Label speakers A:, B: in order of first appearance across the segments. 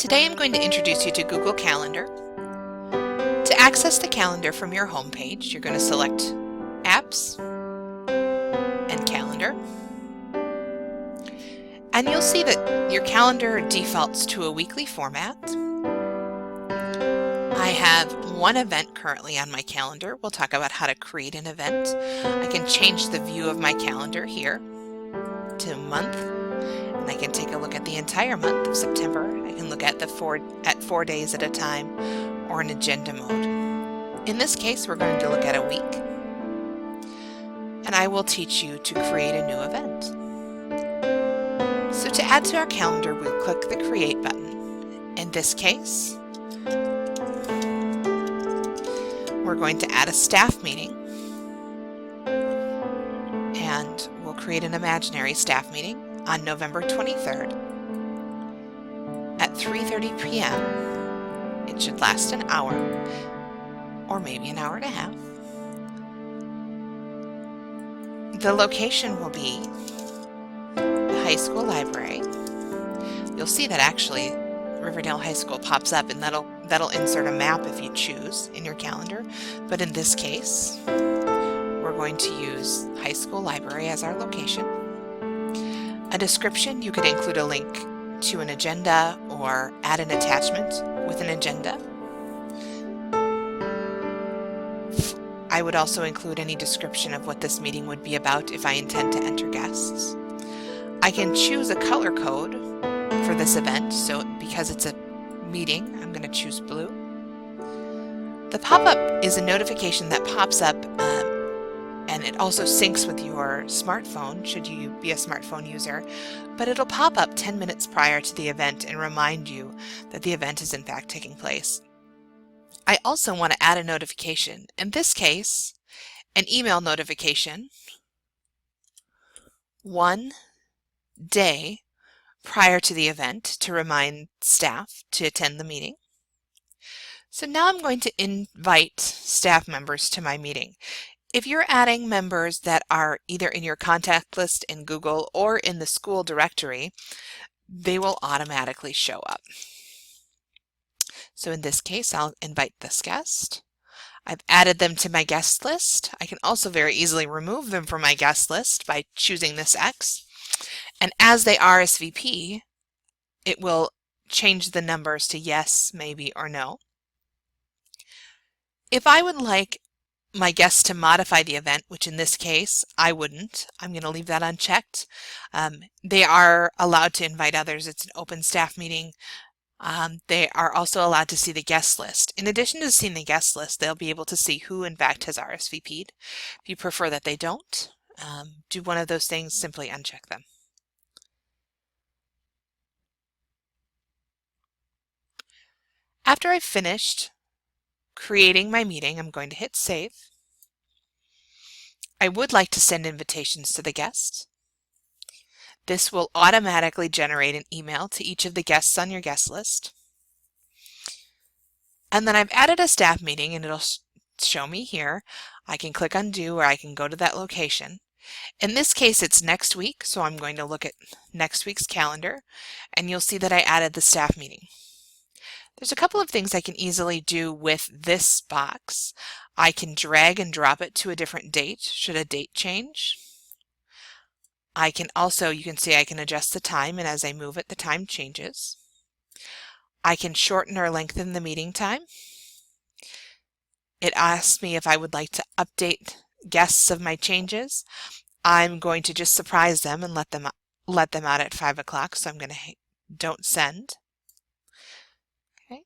A: Today I'm going to introduce you to Google Calendar. To access the calendar from your home page, you're going to select Apps and Calendar. And you'll see that your calendar defaults to a weekly format. I have one event currently on my calendar. We'll talk about how to create an event. I can change the view of my calendar here to month, and I can take a look at the entire month of September. I can look at 4 days at a time, or an agenda mode. In this case, we're going to look at a week, and I will teach you to create a new event. So to add to our calendar, we'll click the Create button. In this case, we're going to add a staff meeting, and we'll create an imaginary staff meeting on November 23rd at 3:30 p.m. It should last an hour, or maybe an hour and a half. The location will be the high school library. You'll see that actually Riverdale High School pops up, and that'll insert a map if you choose in your calendar. But in this case, we're going to use high school library as our location. A description, you could include a link to an agenda or add an attachment with an agenda. I would also include any description of what this meeting would be about if I intend to enter guests. I can choose a color code for this event, so because it's a meeting, I'm going to choose blue. The pop-up is a notification that pops up, and it also syncs with your smartphone, should you be a smartphone user, but it'll pop up 10 minutes prior to the event and remind you that the event is in fact taking place. I also want to add a notification. In this case, an email notification 1 day prior to the event to remind staff to attend the meeting. So now I'm going to invite staff members to my meeting. If you're adding members that are either in your contact list in Google or in the school directory, they will automatically show up. So in this case, I'll invite this guest. I've added them to my guest list. I can also very easily remove them from my guest list by choosing this X. And as they RSVP, it will change the numbers to yes, maybe, or no. If I would like my guests to modify the event, which in this case I wouldn't, I'm going to leave that unchecked. They are allowed to invite others. It's an open staff meeting. They are also allowed to see the guest list. In addition to seeing the guest list, they'll be able to see who in fact has RSVP'd. If you prefer that they don't, do one of those things, simply uncheck them. After I've finished creating my meeting, I'm going to hit save. I would like to send invitations to the guests. This will automatically generate an email to each of the guests on your guest list. And then I've added a staff meeting, and it'll show me here. I can click undo, or I can go to that location. In this case, it's next week, so I'm going to look at next week's calendar, and you'll see that I added the staff meeting. There's a couple of things I can easily do with this box. I can drag and drop it to a different date should a date change. I can also, you can see I can adjust the time, and as I move it, the time changes. I can shorten or lengthen the meeting time. It asks me if I would like to update guests of my changes. I'm going to just surprise them and let them out at 5 o'clock, so I'm going to don't send. Okay.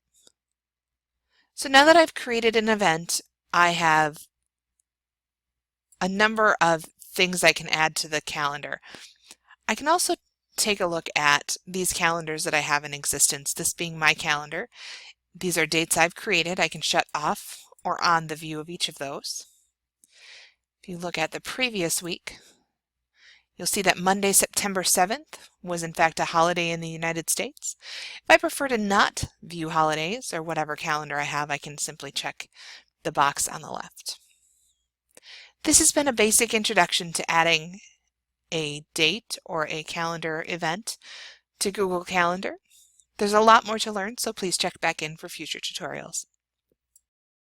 A: So now that I've created an event, I have a number of things I can add to the calendar. I can also take a look at these calendars that I have in existence, this being my calendar. These are dates I've created. I can shut off or on the view of each of those. If you look at the previous week, you'll see that Monday, September 7th was in fact a holiday in the United States. If I prefer to not view holidays or whatever calendar I have, I can simply check the box on the left. This has been a basic introduction to adding a date or a calendar event to Google Calendar. There's a lot more to learn, so please check back in for future tutorials.